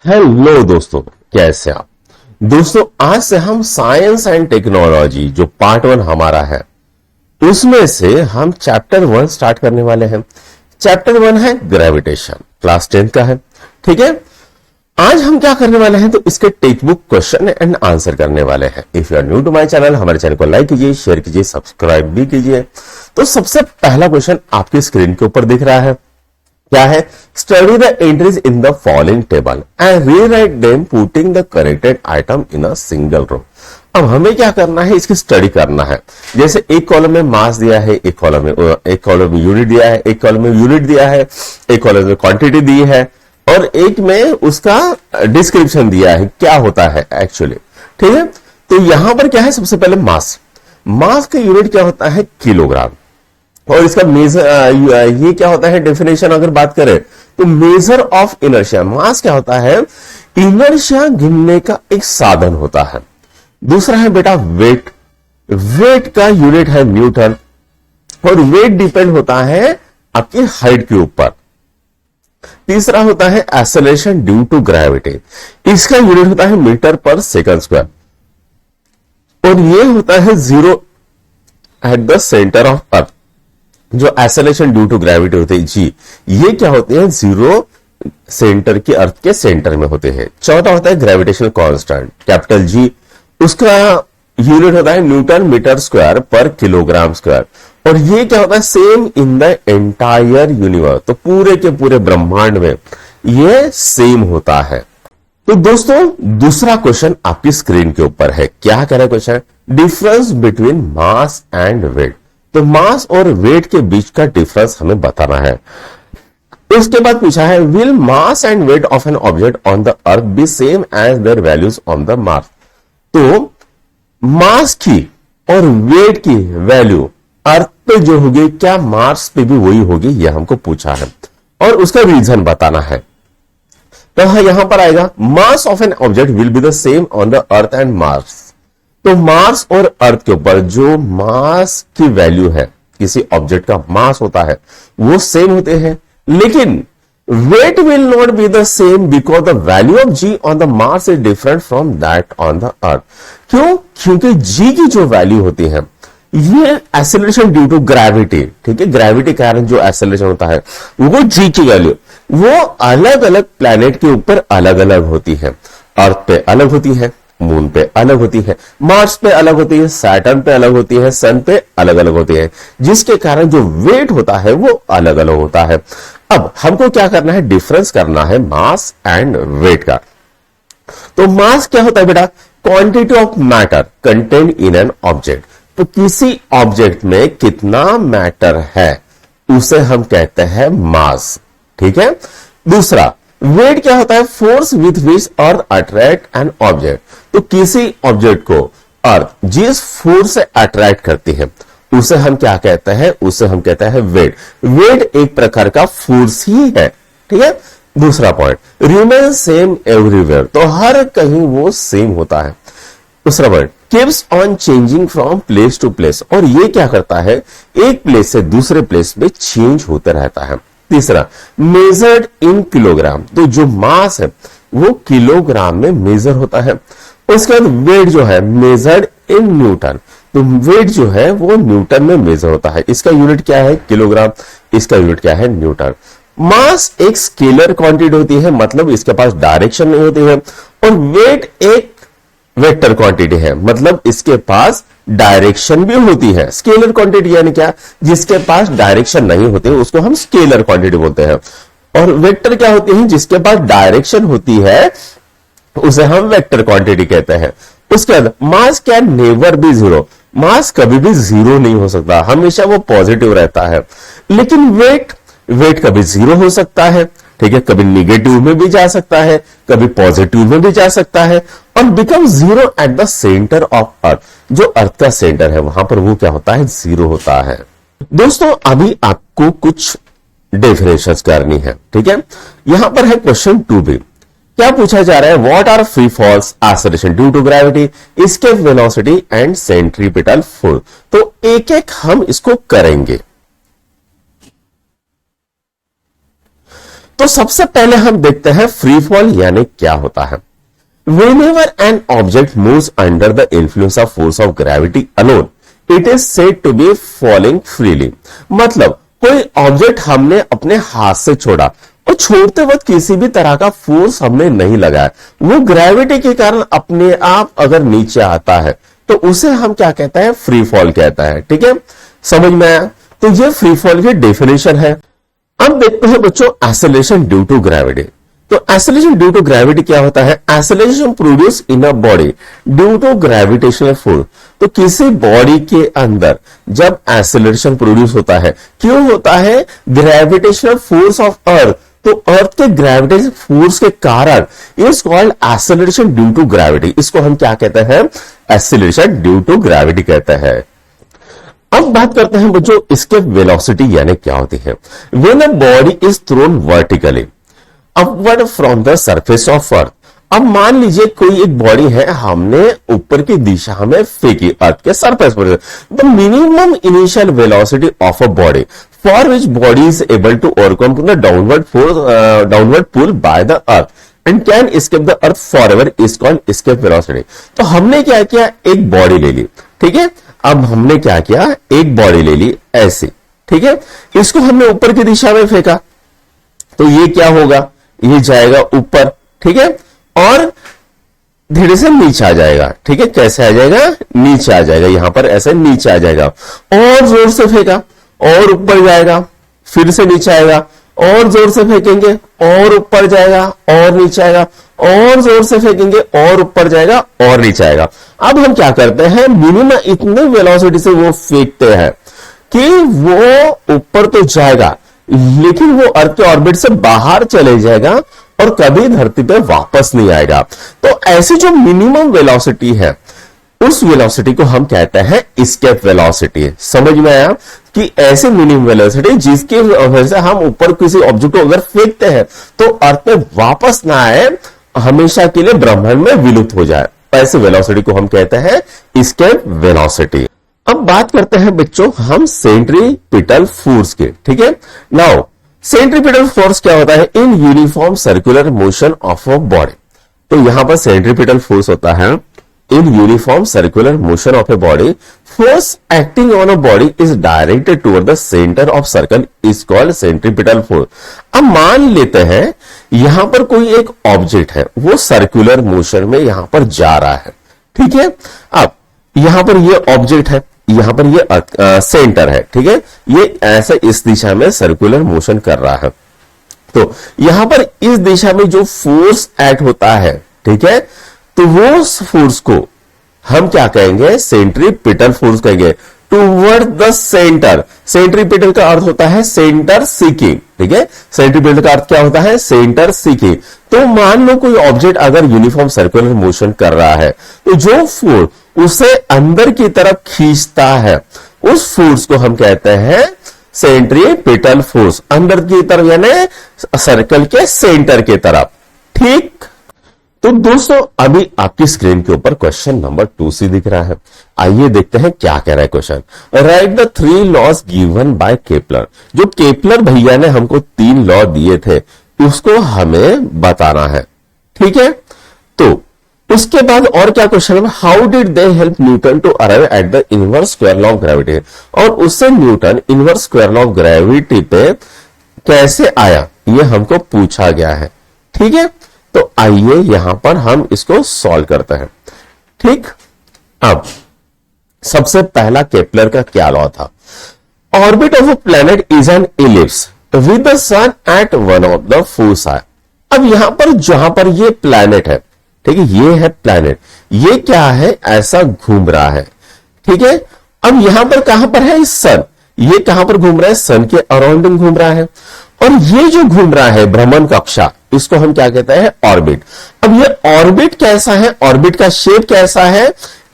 Hello दोस्तों, कैसे आप दोस्तों। आज से हम साइंस एंड टेक्नोलॉजी जो पार्ट 1 हमारा है उसमें से हम चैप्टर 1 स्टार्ट करने वाले हैं। चैप्टर 1 है ग्रेविटेशन, क्लास 10 का है। ठीक है, आज हम क्या करने वाले हैं तो इसके textbook question and answer करने वाले हैं। If you are new to my channel, हमारे चैनल को लाइक कीजिए, शेयर कीजिए, सब्सक्राइब भी कीजिए। तो सबसे पहला क्वेश्चन आपकी स्क्रीन के ऊपर दिख रहा है, क्या है? Study the entries in the following table and rewrite them putting the corrected item in a single row. अब हमें क्या करना है, इसकी स्टडी करना है। जैसे एक कॉलम में मास दिया है, एक कॉलम में यूनिट दिया है, एक कॉलम में यूनिट दिया है, एक कॉलम में क्वांटिटी दी है और एक में उसका डिस्क्रिप्शन दिया है क्या होता है एक्चुअली। ठीक है, तो यहां पर क्या है, सबसे पहले मास का यूनिट क्या होता है? किलोग्राम। और इसका मेजर ये क्या होता है, डेफिनेशन अगर बात करें तो मेजर ऑफ इनर्शिया। मास क्या होता है? इनर्शिया गिनने का एक साधन होता है। दूसरा है बेटा वेट का यूनिट है न्यूटन और वेट डिपेंड होता है आपकी हाइट के ऊपर। तीसरा होता है एक्सेलरेशन ड्यू टू ग्रेविटी, इसका यूनिट होता है मीटर पर सेकंड स्क्वायर। और ये होता है zero eight the centre of अर्थ। जो एक्सेलरेशन ड्यू टू ग्रेविटी होते हैं जी, ये क्या होते हैं? जीरो सेंटर के अर्थ के सेंटर में होते हैं। चौथा होता है ग्रेविटेशनल कांस्टेंट, कैपिटल जी, उसका यूनिट होता है Newton metre square per kilogram square. और ये क्या होता है? Same in the entire universe, तो पूरे के पूरे ब्रह्मांड में ये सेम होता है। तो दोस्तों दूसरा क्वेश्चन आपकी स्क्रीन के ऊपर है, क्या कह रहा है question? Difference between mass and weight. तो मास और वेट के बीच का डिफरेंस हमें बताना है। उसके बाद पूछा है, will mass and weight of an object on the earth be same as their values on the Mars. तो मास की और वेट की वैल्यू अर्थ पे जो होगी, क्या मार्स पे भी वही होगी? यह हमको पूछा है और उसका रीजन बताना है। तो हाँ, यहां पर आएगा, mass of an object will be the same on the earth and Mars. तो मार्स और अर्थ के ऊपर जो मास की वैल्यू है, किसी ऑब्जेक्ट का मास होता है, वो सेम होते हैं। लेकिन weight will not be the same because the value of g on the Mars is different from that on the earth. क्यों? क्योंकि जी की जो वैल्यू होती है, ये एक्सेलरेशन ड्यू टू ग्रेविटी, ठीक है, ग्रेविटी के कारण जो एक्सेलरेशन होता है वो जी की वैल्यू वो अलग अलग प्लैनेट के ऊपर अलग अलग होती है। अर्थ पे अलग होती है, मून पे अलग होती है, मार्स पे अलग होती है, सैटर्न पे अलग होती है, सन पे अलग अलग होती है, जिसके कारण जो वेट होता है वो अलग अलग होता है। अब हमको क्या करना है? डिफरेंस करना है मास एंड वेट का। तो मास क्या होता है बेटा? Quantity of matter content in an object. तो किसी ऑब्जेक्ट में कितना मैटर है उसे हम कहते हैं मास। ठीक है। दूसरा वेट क्या होता है? Force with which earth attract an object. तो किसी ऑब्जेक्ट को अर्थ जिस फोर्स से अट्रैक्ट करती है उसे हम क्या कहते हैं? उसे हम कहते हैं वेट। वेट एक प्रकार का फोर्स ही है। ठीक है। दूसरा पॉइंट, रिमेन सेम एवरीवेयर, तो हर कहीं वो सेम होता है। दूसरा point, keeps on changing from place to place, और ये क्या करता है? एक प्लेस से दूसरे प्लेस में चेंज होता रहता है। तीसरा, मेजर्ड इन किलोग्राम, तो जो मास है वो किलोग्राम में मेजर होता है। उसके बाद वेट जो है मेजर्ड इन न्यूटन, तो वेट जो है वो न्यूटन में मेजर होता है। इसका यूनिट क्या है? किलोग्राम। इसका यूनिट क्या है? न्यूटन। मास एक स्केलर क्वांटिटी होती है, मतलब इसके पास डायरेक्शन नहीं होती है। और वेट एक वेक्टर क्वांटिटी है, मतलब इसके पास डायरेक्शन भी होती है। स्केलर क्वांटिटी यानी क्या? जिसके पास डायरेक्शन नहीं होती है उसको हम स्केलर क्वांटिटी बोलते हैं। और वेक्टर क्या होती है? जिसके पास डायरेक्शन होती है उसे हम वेक्टर क्वांटिटी कहते हैं। उसके बाद mass can never be zero, mass कभी भी जीरो नहीं हो सकता, हमेशा वो पॉजिटिव रहता है। लेकिन वेट कभी जीरो हो सकता है, ठीक है, कभी निगेटिव में भी जा सकता है, कभी पॉजिटिव में भी जा सकता है, और become zero eight the centre of अर्थ, जो अर्थ का सेंटर है वहां पर वो क्या होता है? जीरो होता है। दोस्तों अभी आपको कुछ डेफिनेशंस करनी है, ठीक है। यहां पर है क्वेश्चन 2B, क्या पूछा जा रहा है? What are free falls, acceleration due to gravity, escape velocity and centripetal force. तो एक एक हम इसको करेंगे। तो सबसे पहले हम देखते हैं फ्री फॉल यानी क्या होता है। Whenever an object moves under the influence of force of gravity alone, it is said to be falling freely। मतलब कोई ऑब्जेक्ट हमने अपने हाथ से छोड़ा और छोड़ते वक्त किसी भी तरह का फोर्स हमने नहीं लगाया, वो ग्रेविटी के कारण अपने आप अगर नीचे आता है तो उसे हम क्या कहते हैं, फ्री फॉल कहता है। ठीक है, समझ में आया? तो ये फ्री फॉल की डेफिनेशन है। अब देखते हैं बच्चों एक्सेलरेशन ड्यू टू ग्रेविटी। तो एक्सेलरेशन ड्यू टू ग्रेविटी क्या होता है? Acceleration produce in a body due to gravitational force. तो किसी बॉडी के अंदर जब एक्सेलरेशन प्रोड्यूस होता है, क्यों होता है? Gravitational force of earth. तो अर्थ के ग्रेविटेशनल फोर्स के कारण is called acceleration due to gravity. इसको हम क्या कहते हैं? एक्सेलरेशन ड्यू टू ग्रेविटी कहते हैं। अब बात करते हैं बच्चों इसके वेलोसिटी यानी क्या होती है। When a body is throne vertically upward from the surface of earth. अब मान लीजिए कोई एक बॉडी है, हमने ऊपर की दिशा में फेंकी अर्थ के सरफेस पर। The minimum initial velocity of a body for which body is able to overcome the downward pull by the earth and can escape the earth forever is called escape velocity. तो हमने क्या किया, एक body ले ली। ठीक है, अब हमने क्या किया, एक बॉडी ले ली ऐसे। ठीक है, इसको हमने ऊपर की दिशा में फेंका तो ये क्या होगा, ये जाएगा ऊपर। ठीक है, और धीरे से नीचे आ जाएगा। ठीक है, कैसे आ जाएगा, नीचे आ जाएगा, यहां पर ऐसे नीचे आ जाएगा। और जोर से फेंका और ऊपर जाएगा, फिर से नीचे आएगा, और जोर से फेंकेंगे और ऊपर जाएगा और नीचे आएगा, और जोर से फेंकेंगे और ऊपर जाएगा और नीचे आएगा। अब हम क्या करते हैं, मिनिमम इतने वेलोसिटी से वो फेंकते हैं कि वो ऊपर तो जाएगा लेकिन वो अर्थ के ऑर्बिट से बाहर चले जाएगा और कभी धरती पे वापस नहीं आएगा। तो ऐसी जो मिनिमम वेलोसिटी है उस वेलोसिटी को हम कहते हैं एस्केप वेलोसिटी। समझ में आया कि ऐसी मिनिमम वेलोसिटी जिसकी वजह से हम ऊपर किसी ऑब्जेक्ट को अगर फेंकते हैं तो अर्थ में वापस ना आए, हमेशा के लिए ब्रह्मांड में विलुप्त हो जाए, ऐसी वेलोसिटी को हम कहते हैं एस्केप वेलोसिटी। अब बात करते हैं बच्चों हम सेंट्रीपिटल फोर्स के। ठीक है, नाउ सेंट्रीपिटल फोर्स क्या होता है? In uniform circular motion of a body. तो यहां पर सेंट्रीपिटल फोर्स होता है in uniform circular motion of a body, force acting on a body is directed toward the centre of circle is called centripetal force. अब मान लेते हैं यहां पर कोई एक ऑब्जेक्ट है, वो सर्कुलर मोशन में यहां पर जा रहा है। ठीक है, अब यहां पर ये ऑब्जेक्ट है, यहां पर ये सेंटर है। ठीक है, ये ऐसा इस दिशा में सर्कुलर मोशन कर रहा है। तो यहां पर इस दिशा में जो फोर्स एक्ट होता है, ठीक है, तो वो फोर्स को हम क्या कहेंगे? सेंट्रीपिटल फोर्स कहेंगे टूवर्ड द सेंटर। सेंट्रीपिटल का अर्थ होता है सेंटर सीकिंग। ठीक है, सेंट्रीपिटल का अर्थ क्या होता है? Centre seeking. तो मान लो कोई ऑब्जेक्ट अगर यूनिफॉर्म सर्कुलर मोशन कर रहा है तो जो फोर्स उसे अंदर की तरफ खींचता है उस फोर्स को हम कहते हैं सेंट्रीपिटल फोर्स, अंदर की तरफ यानी सर्कल के सेंटर की तरफ। ठीक, तो दोस्तों अभी आपकी स्क्रीन के ऊपर क्वेश्चन नंबर 2C दिख रहा है। आइए देखते हैं क्या कह रहा है question. Write the 3 laws given by Kepler. जो केपलर भैया ने हमको 3 लॉ दिए थे उसको हमें बताना है। ठीक है, तो उसके बाद और क्या क्वेश्चन है? How did they help Newton to arrive at the inverse square law of gravity. और उससे Newton inverse square law of gravity पे कैसे आया ये हमको पूछा गया है। ठीक है, तो आइए यहां पर हम इसको सॉल्व करते हैं। ठीक, अब सबसे पहला केपलर का क्या लॉ था? Orbit of a planet is an ellipse with the sun at one of the foci. अब यहां पर जहां पर ये प्लैनेट है, ठीक है, ये है प्लैनेट, ये क्या है? ऐसा घूम रहा है। ठीक है, अब यहां पर कहां पर है? सन, ये कहां पर घूम रहा है? सन के अराउंडिंग घूम रहा है। और ये जो घूम रहा है भ्रमण कक्षा, इसको हम क्या कहते हैं? ऑर्बिट। अब ये ऑर्बिट कैसा है? ऑर्बिट का शेप कैसा है?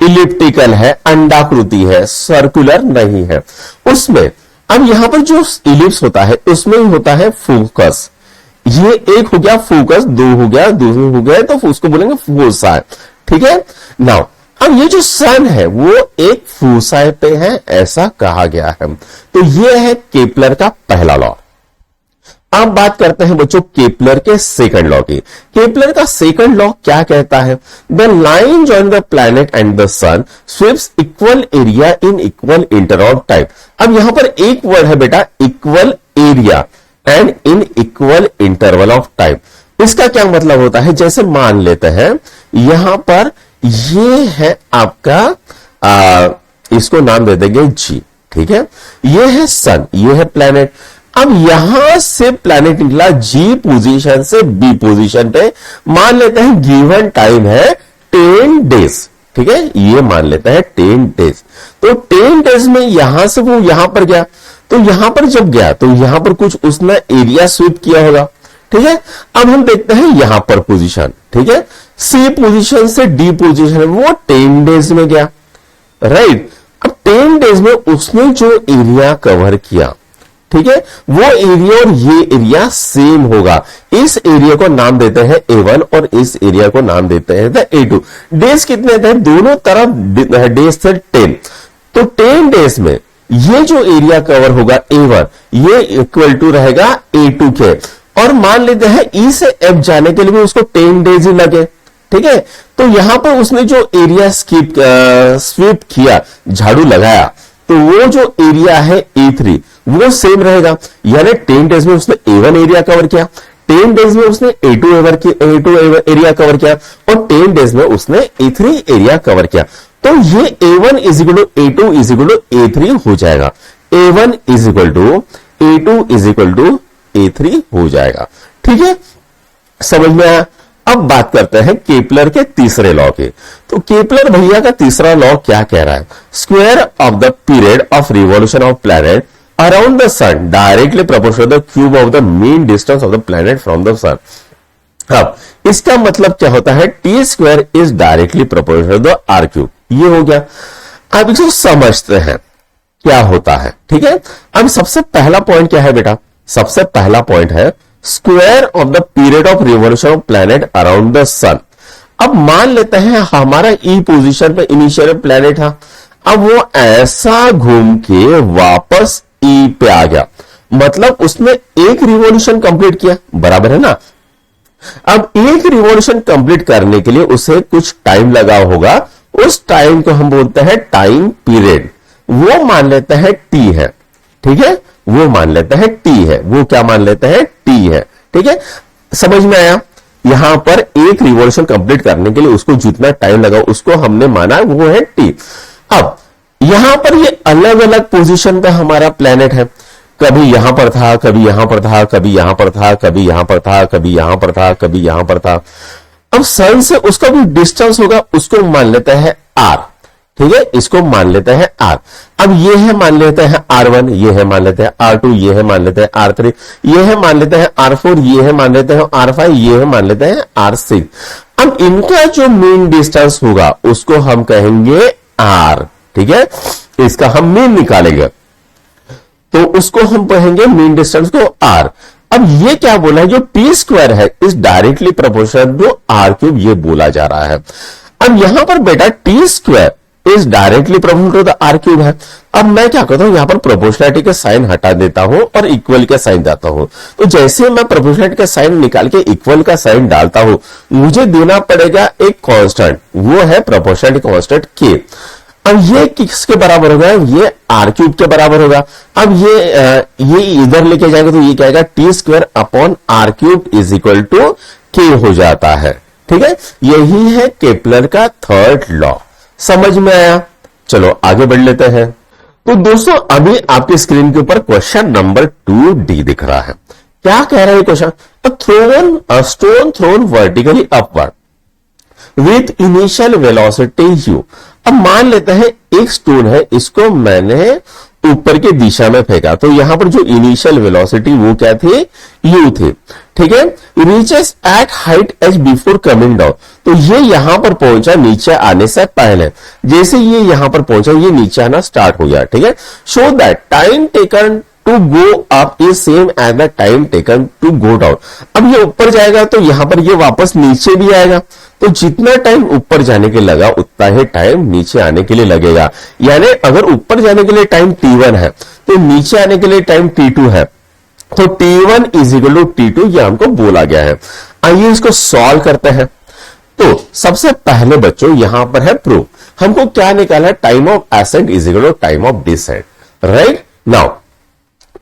इलिप्टिकल है, अंडाकृति है, सर्कुलर नहीं है उसमें। अब यहां पर जो इलिप्स होता है उसमें ही होता है फोकस। ये एक हो गया फोकस, 2 हो गया, 2 हो गया, तो उसको बोलेंगे फोसाई। ठीक है, नाउ अब ये जो सन है वो एक फोसाई पे है, ऐसा कहा गया है। तो ये है केपलर का पहला लॉ। अब बात करते हैं बच्चों केपलर के सेकंड लॉ की। केपलर का सेकंड लॉ क्या कहता है? The line join the planet and the sun sweeps equal area in equal interval of time. अब यहां पर एक वर्ड है बेटा, equal area and in equal interval of time. इसका क्या मतलब होता है? जैसे मान लेते हैं यहां पर ये है आपका इसको नाम दे देंगे जी, ठीक है, ये है सन, ये है प्लैनेट। अब यहां से प्लैनेट निकला जी पोजीशन से बी पोजीशन पे, मान लेते हैं गिवन टाइम है 10 डेज, ठीक है, ये मान लेते हैं 10 डेज। तो 10 डेज में यहां से वो यहां पर गया, तो यहां पर जब गया तो यहां पर कुछ उसने एरिया स्वीप किया होगा, ठीक है। अब हम देखते हैं यहां पर पोजीशन, ठीक है, सी पोजीशन से डी पोजीशन वो 10 डेज में गया, राइट। अब 10 डेज में उसने जो एरिया कवर किया, ठीक है, वो एरिया और ये एरिया सेम होगा। इस एरिया को नाम देते हैं A1 और इस एरिया को नाम देते हैं A2। डेज कितने थे? दोनों तरफ डेज थे 10। तो 10 डेज में ये जो एरिया कवर होगा A1 ये इक्वल टू रहेगा A2 के, और मान लेते हैं E से F जाने के लिए भी उसको 10 डेज ही लगे, ठीक है। तो यहां पर उसने जो एरिया स्वीप किया, झाड़ू लगाया, तो वो जो एरिया है A3 वो सेम रहेगा, यानी 10 डेज में उसने A1 एरिया कवर किया, 10 डेज में उसने A2 एरिया कवर किया, और 10 डेज में उसने A3 एरिया कवर किया। तो ये A1 is equal to A2 is equal to A3 हो जाएगा, A1 is equal to A2 is equal to A3 हो जाएगा, ठीक है, समझ में आया। अब बात करते हैं केपलर के तीसरे लॉ के। तो केपलर भैया का तीसरा लॉ क्या कह रहा है? Square of the period of revolution of planet around the sun directly proportional to the cube of the mean distance of the planet from the sun. अब इसका मतलब क्या होता है? T square is directly proportional to are cube. ये हो गया। अब इसको समझते हैं क्या होता है, ठीक है। अब सबसे पहला पॉइंट क्या है बेटा? सबसे पहला पॉइंट है square of the period of revolution of planet around the sun. अब मान लेते हैं हमारा ई पोजीशन पे इनिशियल प्लैनेट था, अब वो ऐसा घूम के वापस ई पे आ गया, मतलब उसने एक रिवॉल्यूशन कंप्लीट किया, बराबर है ना। अब एक रिवॉल्यूशन कंप्लीट करने के लिए उसे कुछ टाइम लगा होगा, उस टाइम को हम बोलते हैं टाइम पीरियड, वो मान लेते हैं टी है, ठीक है, वो मान लेते हैं टी है, वो क्या मान लेते हैं? टी है, ठीक है, समझ में आया। यहां पर एक रिवॉल्यूशन कंप्लीट करने के लिए उसको जितना टाइम लगा उसको हमने माना वो है टी। अब यहां पर ये अलग अलग पोजीशन पे हमारा प्लेनेट है, कभी यहां पर था, कभी यहां पर था, कभी यहां पर था, कभी यहां पर था, कभी यहां पर था, कभी यहां पर था। अब सन से उसका भी डिस्टेंस होगा, उसको मान लेते हैं आर, ठीक है, इसको मान लेते हैं आर। अब ये है मान लेते हैं R1, ये है मान लेते हैं R2, ये है मान लेते हैं R3, ये है मान लेते हैं R4, ये है मान लेते हैं R5, ये है मान लेते हैं R6। अब इनका जो मीन डिस्टेंस होगा उसको हम कहेंगे R, ठीक है, इसका हम मीन निकालेंगे तो उसको हम कहेंगे मीन डिस्टेंस को R। अब ये क्या बोला है? जो टी स्क्वायर है is directly proportional to are cube, ये बोला जा रहा है। अब यहां पर बेटा T square is directly proportional to the R cube है। अब मैं क्या करता हूं, यहां पर प्रोपोर्शनलिटी के साइन हटा देता हूं और इक्वल के साइन देता हूं। तो जैसे मैं प्रोपोर्शनलिटी का साइन निकाल के इक्वल का साइन डालता हूं, मुझे देना पड़ेगा एक कांस्टेंट, वो है प्रोपोर्शनलिटी कांस्टेंट के। अब ये किसके बराबर होगा? ये आर क्यूब के बराबर होगा। अब ये इधर लेके जाएंगे तो ये क्या आएगा? T square upon R cube is equal to K हो जाता है, ठीक है। यही है केपलर का थर्ड लॉ, समझ में आया। चलो आगे बढ़ लेते हैं। तो दोस्तों अभी आपकी स्क्रीन के ऊपर क्वेश्चन नंबर 2D दिख रहा है। क्या कह रहा है question? A stone throne vertically upward with initial velocity u। अब मान लेते हैं एक स्टोन है, इसको मैंने ऊपर की दिशा में फेंका, तो यहां पर जो इनिशियल वेलोसिटी वो क्या थी? u थी, ठीक है। Reaches at height h before coming down, तो ये यहां पर पहुंचा नीचे आने से पहले, जैसे ये यहां पर पहुंचा ये नीचे आना स्टार्ट हो गया, ठीक है। Show that time taken to go up is same as the time taken to go down. अब ये ऊपर जाएगा तो यहां पर ये वापस नीचे भी आएगा, तो जितना टाइम ऊपर जाने के लगा उतना ही टाइम नीचे आने के लिए लगेगा। यानी अगर ऊपर जाने के लिए टाइम t1 है तो नीचे आने के लिए टाइम t2 है, तो T1 is equal to T2 ये हमको बोला गया है। आइए इसको सॉल्व करते हैं। तो सबसे पहले बच्चों यहां पर है प्रूफ, हमको क्या निकाला है, time of ascent is equal to time of descent, right. Now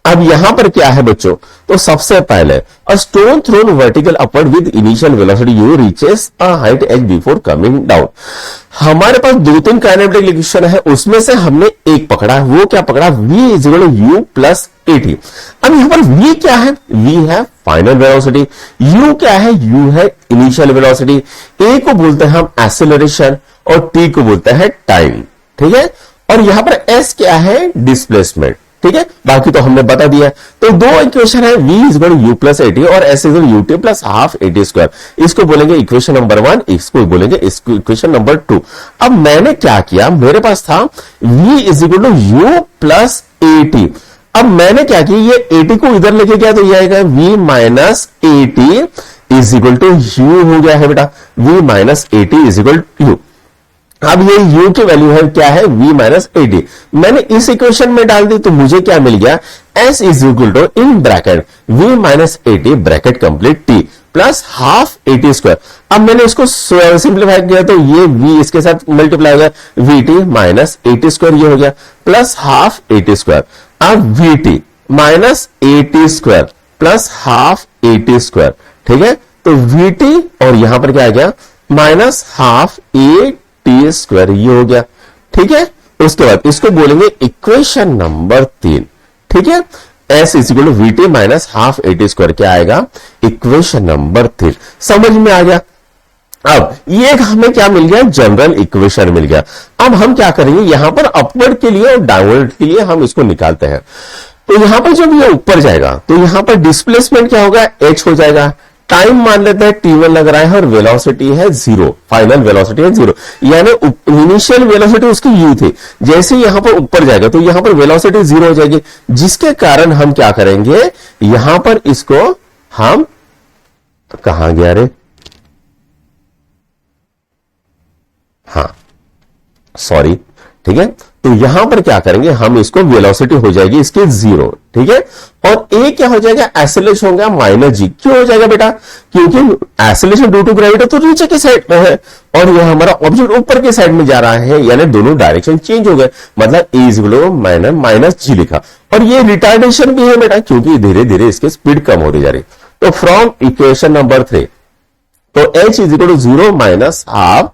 अब यहां पर क्या है बच्चों, तो सबसे पहले a stone thrown vertical upward with initial velocity u reaches a height h before coming down. हमारे पास दो तीन काइनेमेटिक इक्वेशन है, उसमें से हमने एक पकड़ा, वो क्या पकड़ा, v is equal to u plus at। अब यहां पर v क्या है, v है फाइनल वेलोसिटी, u क्या है, u है इनिशियल वेलोसिटी, a को बोलते हैं हम एक्सेलरेशन और t को बोलते हैं टाइम, ठीक है। और यहां पर s क्या है, डिस्प्लेसमेंट, ठीक है, बाकी तो हमने बता दिया। तो दो इक्वेशन है, v is equal to u plus a t और s is equal to ut plus half a t square. इसको बोलेंगे इक्वेशन नंबर 1, इसको बोलेंगे इक्वेशन नंबर 2। अब मैंने क्या किया, मेरे पास था v is equal to u plus a t. अब मैंने क्या किया, ये एटी को इधर लेके गया तो ये आएगा v minus a t is equal to u हो गया है बेटा, v minus a t is equal to u। अब ये u की वैल्यू है क्या है, v माइनस एटी, मैंने इस इक्वेशन में डाल दी तो मुझे क्या मिल गया, s is equal to in bracket v minus a t bracket complete t plus half a t square. अब मैंने इसको सिंप्लीफाई किया तो ये v इसके साथ मल्टीप्लाई हो गया vt माइनस एटी स्क्वायर, ये हो गया प्लस हाफ एटी स्क्वायर। अब vt minus eighty square plus half a t square, ठीक है, तो vt और यहां पर क्या आ गया minus half A T square, ये हो गया, ठीक है। उसके बाद इसको बोलेंगे इक्वेशन नंबर 3, ठीक है, s is equal to v t minus half a t square, क्या आएगा, इक्वेशन नंबर 3। समझ में आ गया। अब ये हमें क्या मिल गया, जनरल इक्वेशन मिल गया। अब हम क्या करेंगे, यहां पर अपवर्ड के लिए और डाउनवर्ड के लिए हम इसको निकालते हैं। तो यहां पर जब ये ऊपर जाएगा तो यहां पर डिस्प्लेसमेंट क्या होगा, h हो जाएगा, टाइम मान लेते हैं t1 लग रहा है और वेलोसिटी है 0, फाइनल वेलोसिटी है 0, यानी इनिशियल वेलोसिटी उसकी u थी, जैसे यहां पर ऊपर जाएगा तो यहां पर वेलोसिटी 0 हो जाएगी, जिसके कारण हम क्या करेंगे, यहां पर इसको हम कहां गया रे, हाँ सॉरी, ठीक है, तो यहां पर क्या करेंगे हम, इसको वेलोसिटी हो जाएगी इसकी 0, ठीक है, और ए क्या हो जाएगा, एक्सेलरेशन हो गया माइनस जी। क्यों हो जाएगा बेटा, क्योंकि एक्सेलरेशन ड्यू टू ग्रेविटी तो नीचे की साइड में है और यह हमारा ऑब्जेक्ट ऊपर की साइड में जा रहा है, यानी दोनों डायरेक्शन चेंज हो गए, मतलब ए इज इक्वल टू माइनस जी लिखा। और ये रिटार्डेशन भी है बेटा, क्योंकि धीरे धीरे इसकी स्पीड कम होती जा रही। तो फ्रॉम इक्वेशन नंबर 3, तो h is equal to 0 minus half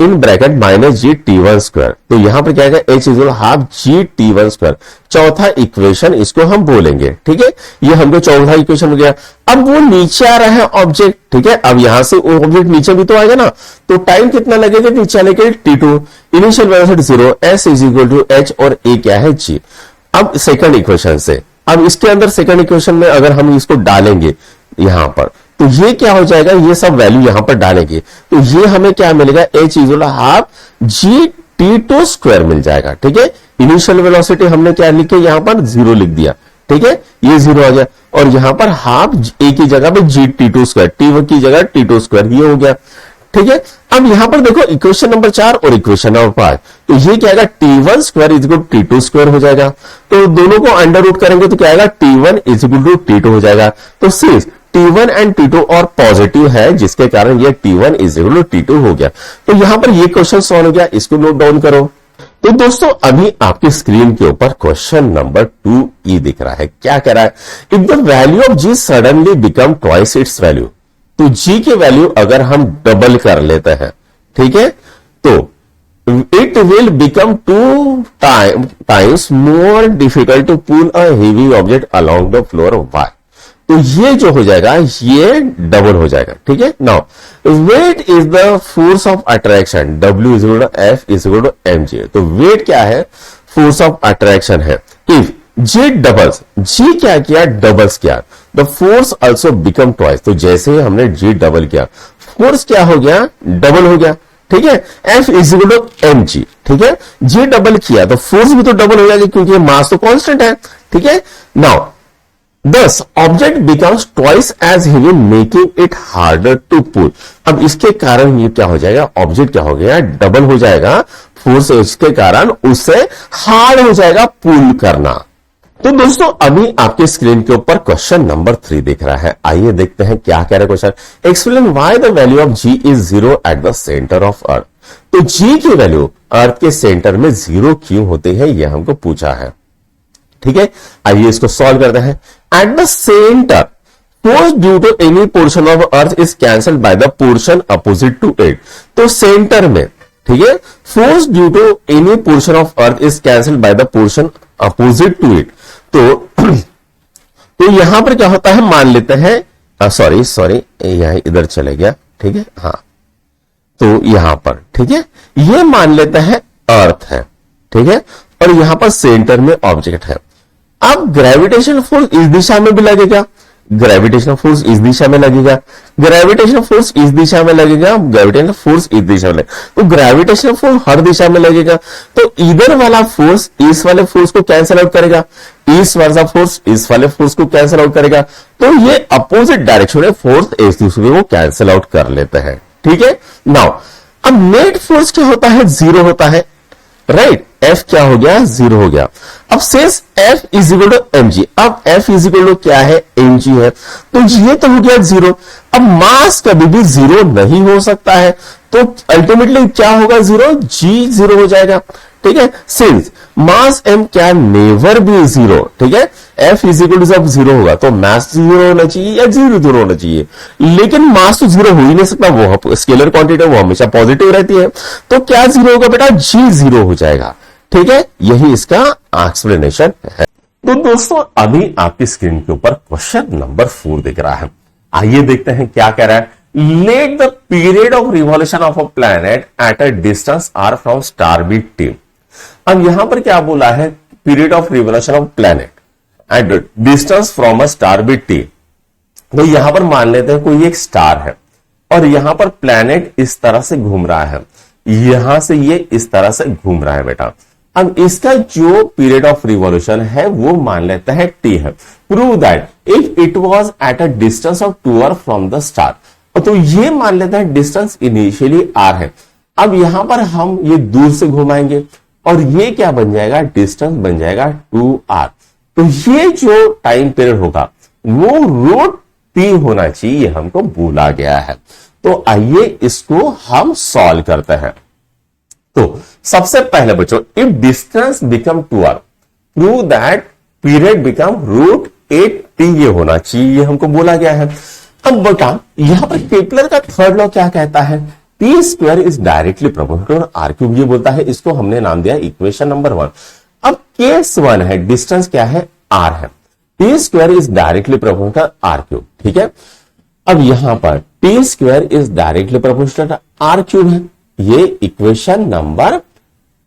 in bracket minus g t one square, तो यहां पर क्या आएगा, h is half ji t one square, चौथा इक्वेशन इसको हम बोलेंगे, ठीक है, ये हमको चौथा इक्वेशन हो गया। अब वो नीचे आ रहा है ऑब्जेक्ट, ठीक है, अब यहां से ऑब्जेक्ट नीचे भी तो आएगा ना, तो टाइम कितना लगेगा नीचे आने के, t2, initial velocity 0, s is equal to h और a क्या है g। अब सेकंड इक्वेशन से, अब इसके अंदर सेकंड इक्वेशन में अगर हम इसको डालेंगे यहां पर, तो ये क्या हो जाएगा, ये सब वैल्यू यहां पर डालेंगे तो ये हमें क्या मिलेगा, h is half G T two square मिल जाएगा, ठीक है। इनिशियल वेलोसिटी हमने क्या लिखे, यहां पर 0 लिख दिया, ठीक है, ये 0 आ गया, और यहां पर हाफ a की जगह पे g T two square, t की जगह टी टू स्क्वायर, ये हो गया, ठीक है। अब यहां पर देखो इक्वेशन नंबर 4 और इक्वेशन नंबर 5, तो ये क्या आएगा, t1 square is equal to t two square हो जाएगा, तो दोनों को अंडर रूट करेंगे तो क्या आएगा, t1 is equal to t2 हो जाएगा। तो सिर्फ t1 एंड t2 और पॉजिटिव है, जिसके कारण ये t1 is equal to t2 हो गया। तो यहां पर ये क्वेश्चन सॉल्व हो गया, इसको नोट डाउन करो। तो दोस्तों अभी आपकी स्क्रीन के ऊपर क्वेश्चन नंबर 2e दिख रहा है, क्या कह रहा है, if the value of g suddenly become twice its value, तो g की वैल्यू अगर हम डबल कर लेते हैं, ठीक है, तो it will become 2 times more difficult to pull a heavy object along the floor of y। तो ये जो हो जाएगा ये डबल हो जाएगा, ठीक है। Now weight is the force of attraction, W is equal to F is equal to mg। तो वेट क्या है, फोर्स ऑफ अट्रैक्शन है। इफ G डबल्स, G क्या किया, डबल्स किया, the force also become twice, तो जैसे हमने G डबल किया फोर्स क्या हो गया, डबल हो गया, ठीक है। F is equal to mg, ठीक है, G डबल किया तो फोर्स भी तो डबल हो जाएगी क्योंकि मास तो कांस्टेंट है, ठीक है। Now Thus, object becomes twice as heavy, making it harder to pull। अब इसके कारण ये क्या हो जाएगा, ऑब्जेक्ट क्या हो गया, डबल हो जाएगा, फोर्स इसके कारण उससे हार्ड हो जाएगा पुल करना, तो दोस्तों अभी आपके स्क्रीन के ऊपर क्वेश्चन नंबर 3 दिख रहा है। आइए देखते हैं क्या कह रहा है question. Explain why the value of G is 0 at the centre of earth. तो जी की वैल्यू अर्थ के सेंटर में 0 क्यों होती है, यह हमको पूछा है। ठीक है, आइए इसको सॉल्व करते हैं। At the centre force due to any portion of earth is cancelled by the portion opposite to it. तो सेंटर में, ठीक है, force due to any portion of earth is cancelled by the portion opposite to it. तो यहां पर क्या होता है, मान लेते हैं, सॉरी यहां इधर चले गया, ठीक है, हाँ, तो यहां पर, ठीक है, ये मान लेते हैं अर्थ है, ठीक है, और यहां पर सेंटर में ऑब्जेक्ट है। अब ग्रेविटेशन फोर्स इस दिशा में भी लगेगा, ग्रेविटेशनल फोर्स इस दिशा में लगेगा, ग्रेविटेशनल फोर्स इस दिशा में लगेगा, ग्रेविटेशनल फोर्स इस दिशा में लगेगा। तो ग्रेविटेशनल फोर्स हर दिशा में लगेगा, तो इधर वाला फोर्स इस वाले फोर्स को कैंसिल आउट करेगा, इस वाला फोर्स इस वाले फोर्स को कैंसिल आउट करेगा। तो ये अपोजिट डायरेक्शन में फोर्स एक दूसरे को कैंसिल आउट कर लेते हैं। ठीक है, नाउ अब नेट फोर्स क्या होता है, 0 होता है, राइट। F क्या हो गया, 0 हो गया। अब since F is equal to mg, अब F इज इक्वल टू क्या है, mg है, तो ये तो हो गया 0। अब मास कभी भी 0 नहीं हो सकता है, तो अल्टीमेटली क्या होगा, 0, g 0 हो जाएगा। ठीक है, सिंस मास m क्या नेवर बी 0, ठीक है, F इज इक्वल टू जब 0 होगा तो मास 0 होना चाहिए या 0 होना चाहिए, लेकिन मास तो 0 हो ही नहीं सकता, वो स्केलर क्वांटिटी वो हमेशा पॉजिटिव रहती है, तो क्या 0 होगा बेटा, g 0 हो जाएगा। ठीक है, यही इसका एक्सप्लेनेशन है। तो दोस्तों अभी आपकी स्क्रीन के ऊपर क्वेश्चन नंबर 4 दिख रहा है। आइए देखते हैं क्या कह रहा है। Let the period of revolution of a planet at a distance R from star be T. अब यहां पर क्या बोला है, period of revolution of planet at distance from a star be T. तो यहां पर मान लेते हैं कोई एक स्टार है और यहां पर प्लैनेट इस तरह से घूम रहा है, यहां से ये इस तरह से घूम रहा है बेटा। अब इसका जो पीरियड ऑफ रिवॉल्यूशन है वो मान लेता है टी है। Prove that if it was at a distance of 2 r from the star, तो ये मान लेता है डिस्टेंस इनिशियली r है। अब यहां पर हम ये दूर से घुमाएंगे और ये क्या बन जाएगा, डिस्टेंस बन जाएगा 2r। तो ये जो टाइम पीरियड होगा वो रूट t होना चाहिए, हमको बोला गया है। तो आइए इसको हम सॉल्व करते हैं। तो सबसे पहले बच्चों, if distance become 2r, prove that period become root 8t, ये होना चाहिए, ये हमको बोला गया है। अब बेटा यहां पर केपलर का थर्ड लॉ क्या कहता है, T square is directly proportional to are cube, ये बोलता है, इसको हमने नाम दिया इक्वेशन नंबर 1। अब केस 1 है, डिस्टेंस क्या है, r है, T square is directly proportional to are cube. ठीक है, अब यहां पर t square is directly proportional to are cube है, ये इक्वेशन नंबर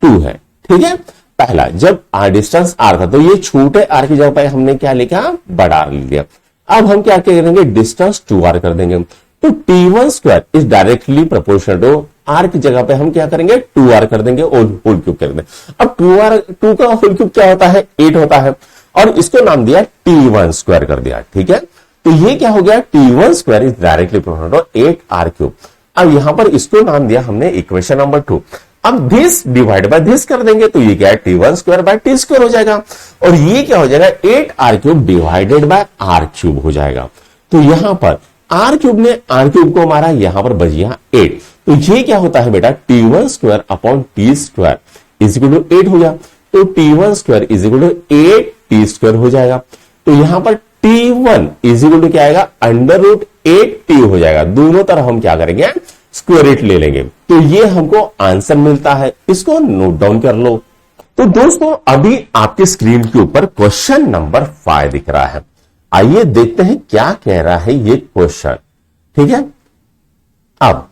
2 है। ठीक है, पहला जब डिस्टेंस r था तो ये छोटे r की जगह पे हमने क्या लिखा, बड़ा r लिख दिया। अब हम क्या करेंगे, डिस्टेंस 2r कर देंगे, तो t1 square is directly proportional to r की जगह पे हम क्या करेंगे, 2r कर देंगे और होल क्यूब कर देंगे। अब 2 का होल क्यूब क्या होता है, 8 होता है, और इसको नाम दिया t1 स्क्वायर कर दिया। ठीक है, तो ये क्या हो गया, t1 square is directly proportional to 8r cube. अब यहां पर इसको नाम दिया हमने इक्वेशन नंबर 2। अब दिस डिवाइड बाय दिस कर देंगे तो ये क्या है, t1 square by t square हो जाएगा, और ये क्या हो जाएगा, 8r cube divided by r cube हो जाएगा। तो यहां पर r क्यूब ने r क्यूब को मारा, यहां पर बच गया 8। तो ये क्या होता है बेटा, t1 square upon t square is equal to 8 हो गया। तो t1 square is equal to 8t square हो जाएगा। तो यहां पर t1 इज इक्वल टू क्या आएगा, अंडर रूट 8t हो जाएगा। दोनों तरफ हम क्या करेंगे, स्क्वायर रूट ले लेंगे, तो ये हमको आंसर मिलता है। इसको नोट डाउन कर लो। तो दोस्तों अभी आपके स्क्रीन के ऊपर क्वेश्चन नंबर 5 दिख रहा है। आइए देखते हैं क्या कह रहा है ये क्वेश्चन। ठीक है, अब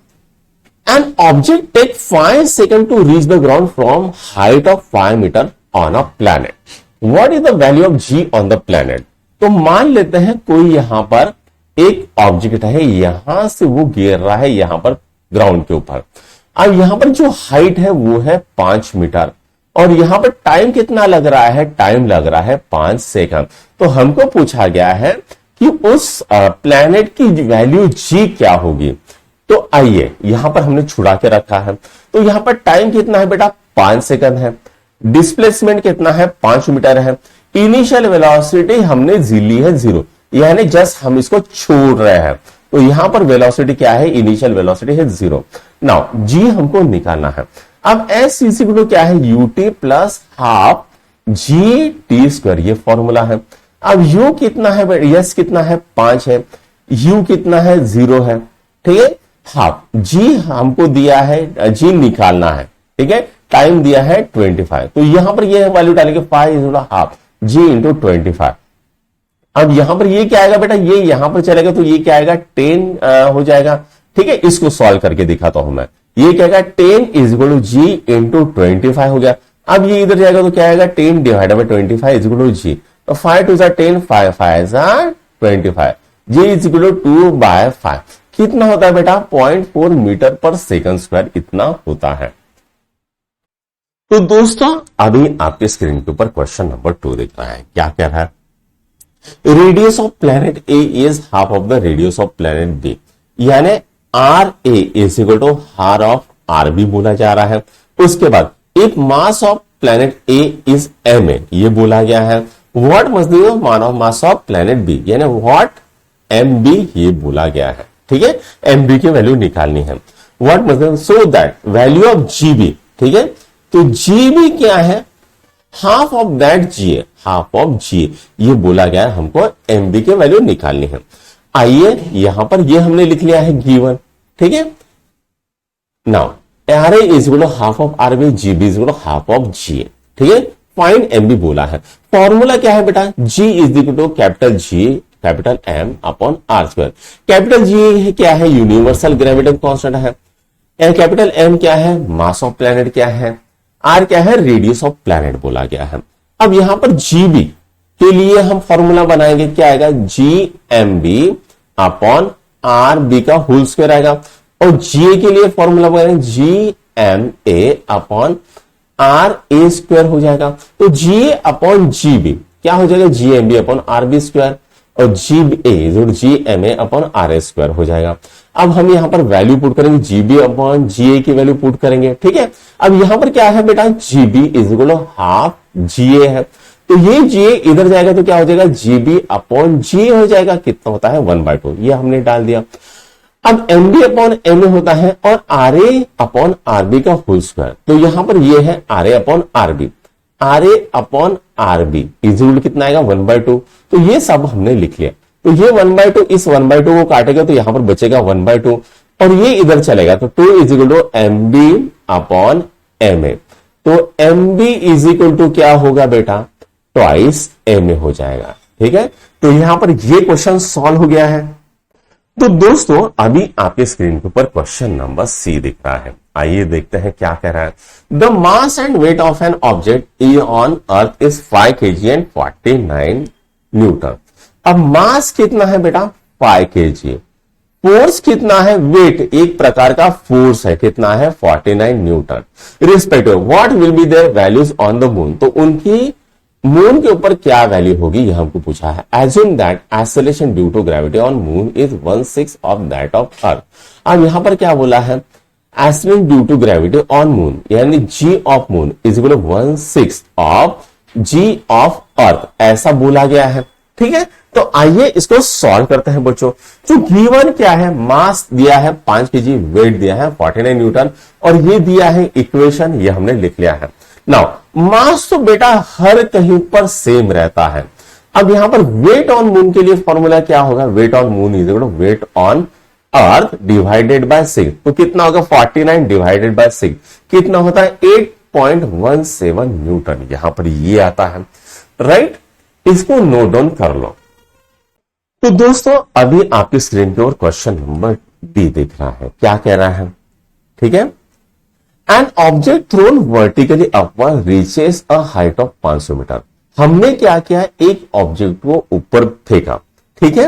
an object take 5 second to reach the ground from height of 5 metre on a planet, what is the value of g on the planet. तो मान लेते हैं कोई यहां पर एक ऑब्जेक्ट है, यहां से वो गिर रहा है यहां पर ग्राउंड के ऊपर। अब यहां पर जो हाइट है वो है 5 मीटर, और यहां पर टाइम कितना लग रहा है, टाइम लग रहा है 5 सेकंड। तो हमको पूछा गया है कि उस प्लैनेट की वैल्यू जी क्या होगी। तो आइए यहां पर हमने छुड़ा के रखा है, तो यहां पर टाइम कितना है बेटा, 5 सेकंड है, डिस्प्लेसमेंट कितना है, 5 मीटर है, इनिशियल वेलोसिटी हमने ली है 0, यानी जस्ट हम इसको छोड़ रहे हैं, तो यहां पर वेलोसिटी क्या है, इनिशियल वेलोसिटी है 0। नाउ जी हमको निकालना है। अब एस इक्वल क्या है, UT plus half G T square, ये फॉर्मूला है। अब यू कितना है, यस कितना है 5 है, यू कितना है 0 है, ठीक है। हाफ जी हमको दिया है, जी निकालना है, ठीक है। टाइम दिया है 25, तो यहां पर ये वैल्यू डालेंगे 5 हाफ जी इंटू 25। अब यहां पर ये क्या आएगा बेटा, ये यहां पर चलेगा तो ये क्या आएगा 10 हो जाएगा, ठीक है। इसको सॉल्व करके दिखाता हूं मैं। ये क्या आएगा 10 is equal to g into 25 हो गया। अब ये इधर जाएगा तो क्या आएगा 10 divided by 25 is equal to G, तो 5 2 10, 5 5 25, जी इज इक्वल टू 2/5 कितना होता है बेटा 0.4 मीटर पर सेकंड स्क्वायर, इतना होता है। तो दोस्तों अभी आपके स्क्रीन के ऊपर क्वेश्चन नंबर 2 दिख रहा है, क्या कह रहा है, radius of planet A is half of the radius of planet B, यानी R A is equal to half of R B बोला जा रहा है। उसके बाद if mass of planet A is M A, ये बोला गया है। व्हाट मस्ट बी द मान of mass of planet B, यानी व्हाट एम बी, ये बोला गया है, ठीक है। एम बी की वैल्यू निकालनी है। What must so that value of G B, ठीक है। तो जी बी क्या है, half of that G A, half of G, ये बोला गया है हमको एमबी की वैल्यू निकालनी है। आइए यहां पर ये हमने लिख लिया है गिवन, ठीक है। Now R A is equal to half of R B, G B is equal to half of G A, ठीक है। फाइंड एमबी बोला है। फॉर्मूला क्या है बेटा, G is equal to capital G capital M upon R square. Capital G क्या है, universal gravitation constant है। कैपिटल एम क्या है, मास ऑफ प्लैनेट क्या है, आर क्या है, रेडियस ऑफ प्लैनेट बोला गया है। अब यहां पर जीबी के लिए हम फॉर्मूला बनाएंगे, क्या आएगा, G M B upon R B का होल स्क्वायर आएगा। और जीए के लिए फॉर्मूला बनाएंगे G M A upon R A square हो जाएगा। तो जीए अपॉन जीबी क्या हो जाएगा, G M B upon R B square, और G A G M A upon R A square हो जाएगा। अब हम यहां पर वैल्यू पुट करेंगे, जीबी अपॉन जीए की वैल्यू पुट करेंगे, ठीक है। अब यहां पर क्या है बेटा, G B is equal to half G A है, तो ये जीए इधर जाएगा तो क्या हो जाएगा, जीबी अपॉन जीए हो जाएगा, कितना होता है 1/2, ये हमने डाल दिया। अब एमबी अपॉन एमए होता है और आर ए अपॉन आरबी का होल स्क्वायर, तो यहां पर ये है R A upon RB, R A upon RB is equal कितना आएगा 1/2, तो ये सब हमने लिख लिया। तो ये 1/2 इस 1/2 को काटेगा तो यहां पर बचेगा 1/2, और ये इधर चलेगा तो 2 is equal to M B upon M A, तो M B is equal to क्या होगा बेटा, ट्वाइस एम ए हो जाएगा, ठीक है। तो यहां पर ये क्वेश्चन सॉल्व हो गया है। तो दोस्तों अभी आपके स्क्रीन के ऊपर क्वेश्चन नंबर सी दिख रहा है, आइए देखते हैं क्या कह रहा है। The mass and weight of an object is on earth is 5 kg and 49 Newton. अब मास कितना है बेटा 5 kg, फोर्स कितना है, वेट एक प्रकार का फोर्स है, कितना है 49 Newton. Respective what will be there values on the moon, तो उनकी मून के ऊपर क्या वैल्यू होगी यह हमको पूछा है। Assume that acceleration due to gravity on moon is 1/6 of that of earth. अब यहां पर क्या बोला है, acceleration due to gravity on moon यानी G of moon is equal to 1/6 of G of earth, ऐसा बोला गया है, ठीक है। तो आइए इसको सॉल्व करते हैं बच्चों। जो गिवन क्या है, मास दिया है 5 kg, वेट दिया है 49 न्यूटन, और ये दिया है इक्वेशन, ये हमने लिख लिया है। नाउ मास तो बेटा हर कहीं पर सेम रहता है। अब यहां पर वेट ऑन मून के लिए फॉर्मूला क्या होगा, weight on moon is equal to weight on earth divided by 6, तो कितना होगा 49 डिवाइडेड बाय 6, कितना होता है 8.17 न्यूटन, यहां पर ये आता है, राइट। इसको नोट डाउन कर लो। तो दोस्तों अभी आपकी स्क्रीन के ओर क्वेश्चन नंबर डी दिख रहा है, क्या कह रहा है, ठीक है। An object thrown vertically upward reaches a height of 500 metre. हमने क्या किया, एक ऑब्जेक्ट को ऊपर फेंका, ठीक है,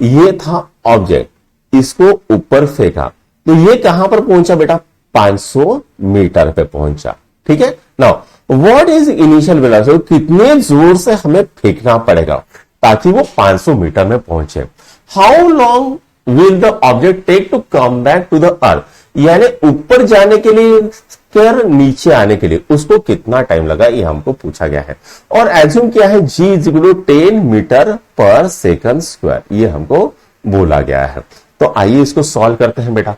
ये था ऑब्जेक्ट, इसको ऊपर फेंका, तो ये कहां पर पहुंचा बेटा 500 मीटर पे पहुंचा, ठीक है। Now what is initial velocity, कितने जोर से हमें फेंकना पड़ेगा ताकि वो 500 मीटर में पहुंचे। How long will the object take to come back to the earth, यानी ऊपर जाने के लिए स्क्वायर नीचे आने के लिए उसको कितना टाइम लगा, ये हमको पूछा गया है। और एज्यूम किया है g is equal to 10 metre per second square, ये हमको बोला गया है। तो आइए इसको सॉल्व करते हैं बेटा।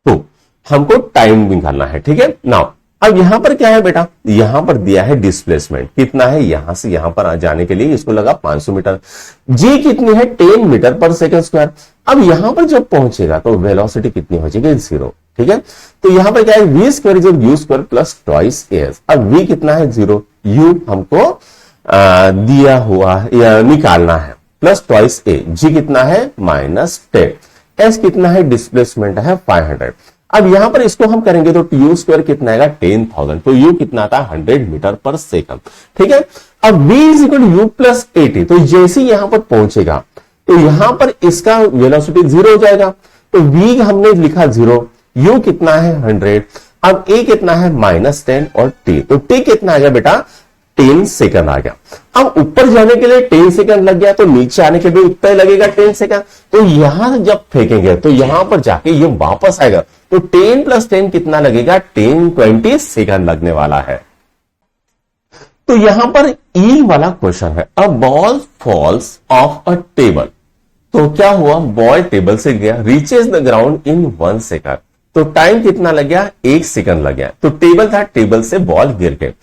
तो हमको टाइम निकालना है, ठीक है। नाउ अब यहां पर क्या है बेटा, यहां पर दिया है डिस्प्लेसमेंट कितना है, यहां से यहां पर जाने के लिए इसको लगा 500 मीटर। जी कितनी है, 10 मीटर पर सेकंड स्क्वायर। अब यहां पर जब पहुंचेगा तो वेलोसिटी कितनी हो जाएगी, 0, ठीक है। तो यहां पर क्या है, v square is u square plus twice s. अब वी कितना है, 0, यू हमको दिया हुआ निकालना है, प्लस ट्वाइस ए। जी कितना है, -10। एस कितना है, डिस्प्लेसमेंट है 500। अब यहां पर इसको हम करेंगे तो यू स्क्वायर कितना आएगा, 10,000। तो यू कितना आता है, 100 मीटर पर सेकंड, ठीक है। अब v is equal you plus 80। तो जैसे ही यहां पर पहुंचेगा तो यहां पर इसका वेलोसिटी 0 हो जाएगा। तो v हमने लिखा 0, u कितना है 100, अब a कितना है -10 और t, तो t कितना आ गया बेटा, 10 सेकंड आ गया। अब ऊपर जाने के लिए 10 सेकंड लग गया, तो नीचे आने के लिए उतना ही लगेगा 10 सेकंड। तो यहां जब फेंकेंगे तो यहां पर जाके ये वापस आएगा, तो 10 + 10 कितना लगेगा, 20 सेकंड लगने वाला है। तो यहां पर ई वाला क्वेश्चन है, a ball falls off a table. तो क्या हुआ, बॉल टेबल से गया, reaches the ground in 1 second. तो टाइम कितना लग गया, 1 सेकंड लग गया। तो टेबल था, टेबल से बॉल गिर गए।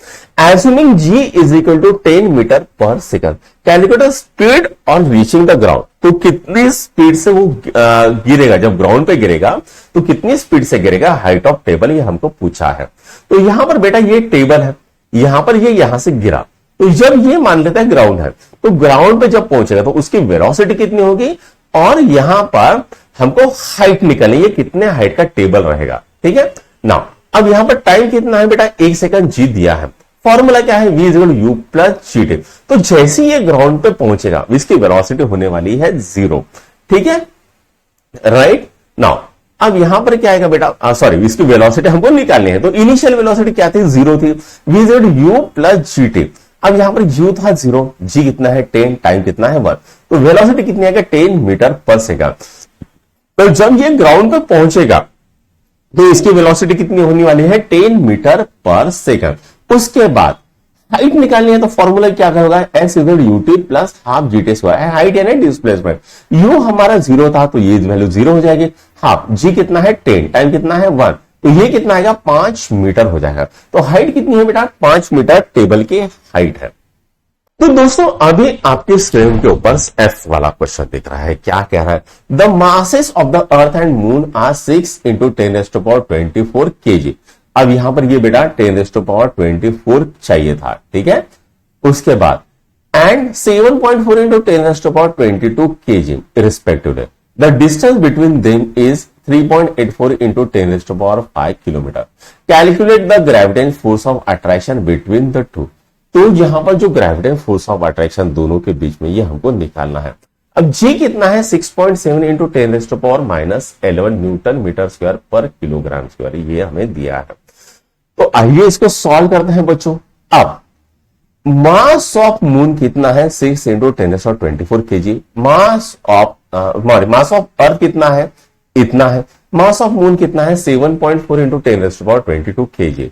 Assuming G is equal to 10 metre per second, calculate the speed on reaching the ground. तो कितनी स्पीड से वो गिरेगा, जब ग्राउंड पे गिरेगा तो कितनी स्पीड से गिरेगा, हाइट ऑफ टेबल, ये हमको पूछा है। तो यहां पर बेटा ये टेबल है, यहां पर ये यहां से गिरा, तो जब ये मान लेता है ग्राउंड है, तो ग्राउंड पे जब पहुंचेगा तो उसकी वेलोसिटी कितनी होगी, और यहां पर हमको हाइट निकालनी है, कितने हाइट का टेबल रहेगा, ठीक है ना। अब यहां पर टाइम कितना है बेटा, 1 सेकंड जी दिया है। फॉर्मूला क्या है, v is equal you plus G T. तो जैसे ये ग्राउंड पे पहुंचेगा इसकी वेलोसिटी होने वाली है 0, ठीक है, राइट। नाउ अब यहां पर क्या आएगा बेटा, सॉरी इसकी वेलोसिटी हमको निकालनी है। तो इनिशियल वेलोसिटी क्या थी, 0 थी, v is equal you plus G T. अब यहां पर u था 0, g कितना है 10, टाइम कितना है 1, तो वेलोसिटी कितनी आएगा, 10 मीटर पर सेकंड। तो जब ये ग्राउंड पे पहुंचेगा तो इसकी वेलोसिटी कितनी होने वाली है, 10 मीटर पर सेकंड। उसके बाद हाइट निकालनी है, तो फॉर्मूला क्या होगा, S equal U T plus half G T square. Height यानी डिस्प्लेसमेंट, यू हमारा 0 था तो ये वैल्यू 0 हो जाएगी, हाफ, जी कितना है 10, टाइम कितना है 1, तो ये कितना आएगा, 5 मीटर हो जाएगा। तो हाइट कितनी है बेटा, 5 मीटर टेबल की हाइट है। तो दोस्तों अभी आपके स्क्रीन के ऊपर एफ वाला क्वेश्चन दिख रहा है, क्या कह रहा है, the masses of the earth and moon are 6 × 10⁻24 kg। अब यहां पर ये बेटा 10⁻24 चाहिए था, ठीक है। उसके बाद and 7.4 × 10⁻22 kg respectively, the distance between them is 3.84 × 10⁵ kilometre. Calculate the gravitational force of attraction between the two. तो यहां पर जो ग्रेविटेशनल फोर्स ऑफ अट्रैक्शन दोनों के बीच में ये हमको निकालना है। अब जी कितना है, 6.7 × 10⁻11 newton metre square per kilogram square, ये हमें दिया है। तो आइए इसको सॉल्व करते हैं बच्चों। अब मास ऑफ मून कितना है, 6 × 10⁻24 kg। मास ऑफ अर्थ कितना है, इतना है। मास ऑफ मून कितना है, 7.4 × 10⁻22 kg।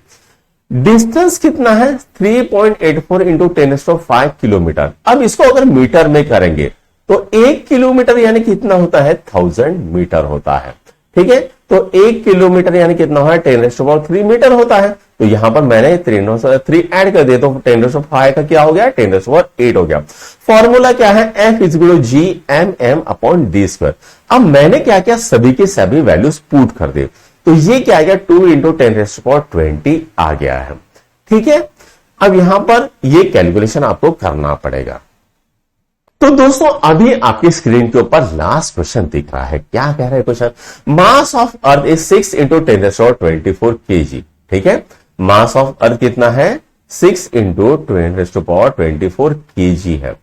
डिस्टेंस कितना है, 3.84 × 10⁵ किलोमीटर। अब इसको अगर मीटर में करेंगे तो 1 किलोमीटर यानी कितना होता है, 1000 मीटर होता है, ठीक है। तो 1 किलोमीटर यानी कितना है, 10⁻3 मीटर होता है। तो यहां पर मैंने 3 ऐड कर दिया, तो 10⁵ का क्या हो गया, 10⁸ हो गया। फॉर्मूला क्या है, F is equal to G m m upon d square. अब मैंने क्या किया, सभी के सभी वैल्यूज पुट कर दिए, तो ये क्या आ गया, 2 × 10⁻20 आ गया है, ठीक है। अब यहां पर ये कैलकुलेशन आपको करना पड़ेगा। तो दोस्तों अभी आपकी स्क्रीन के ऊपर लास्ट क्वेश्चन दिख रहा है, क्या कह रहा है question, mass of earth is 6 × 10⁻24 kg, ठीक है। मास ऑफ अर्थ कितना है, 6 × 10⁻24 kg है।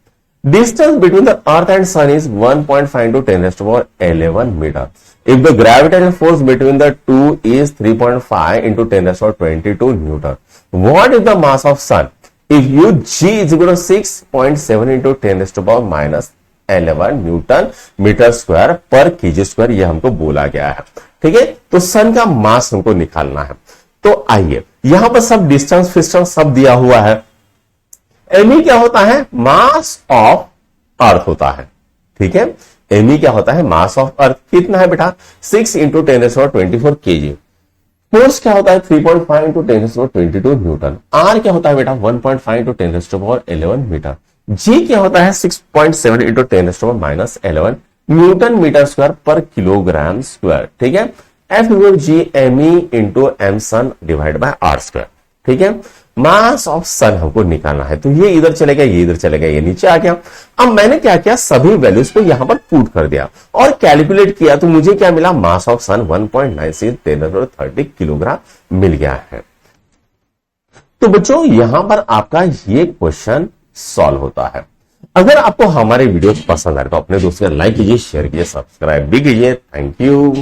Distance between the earth and sun is 1.5 × 10⁻11 metre. If the gravitational force between the two is 3.5 × 10⁻22 Newton, what is the mass of sun? If you g is equal to 6.7 × 10⁻11 newton metre square पर kg square, ये हमको बोला गया है, ठीक है। तो सन का मास हमको निकालना है। तो आइए, यहां पर सब डिस्टेंस फिस्टेंस सब दिया हुआ है। एमई क्या होता है? मास ऑफ अर्थ होता है, ठीक है। एमई क्या होता है? Mass of earth. कितना है बेटा? 6 इंटू 10⁻24 kg। फोर्स क्या होता है? 3.5 इंटू 10⁻22 न्यूटन। आर क्या होता है बेटा? 1.5 इंटू 10⁻11 मीटर। जी क्या होता है? 6.7 into 10⁻11 newton metre square per kilogram square, ठीक है। F equal G M E into M sun divide by R square, ठीक है। मास ऑफ सन हमको निकालना है, तो ये इधर चले गया, ये इधर चले गया, ये नीचे आ गया। अब मैंने क्या किया? सभी वैल्यूज को यहां पर पुट कर दिया और कैलकुलेट किया, तो मुझे क्या मिला? मास ऑफ सन 1.96 1030 किलोग्राम मिल गया है। तो बच्चों यहां पर आपका ये क्वेश्चन सॉल्व होता है। अगर आपको हमारे वीडियो पसंद आए तो अपने दोस्तों को लाइक कीजिए, शेयर कीजिए, सब्सक्राइब भी कीजिए। Thank you.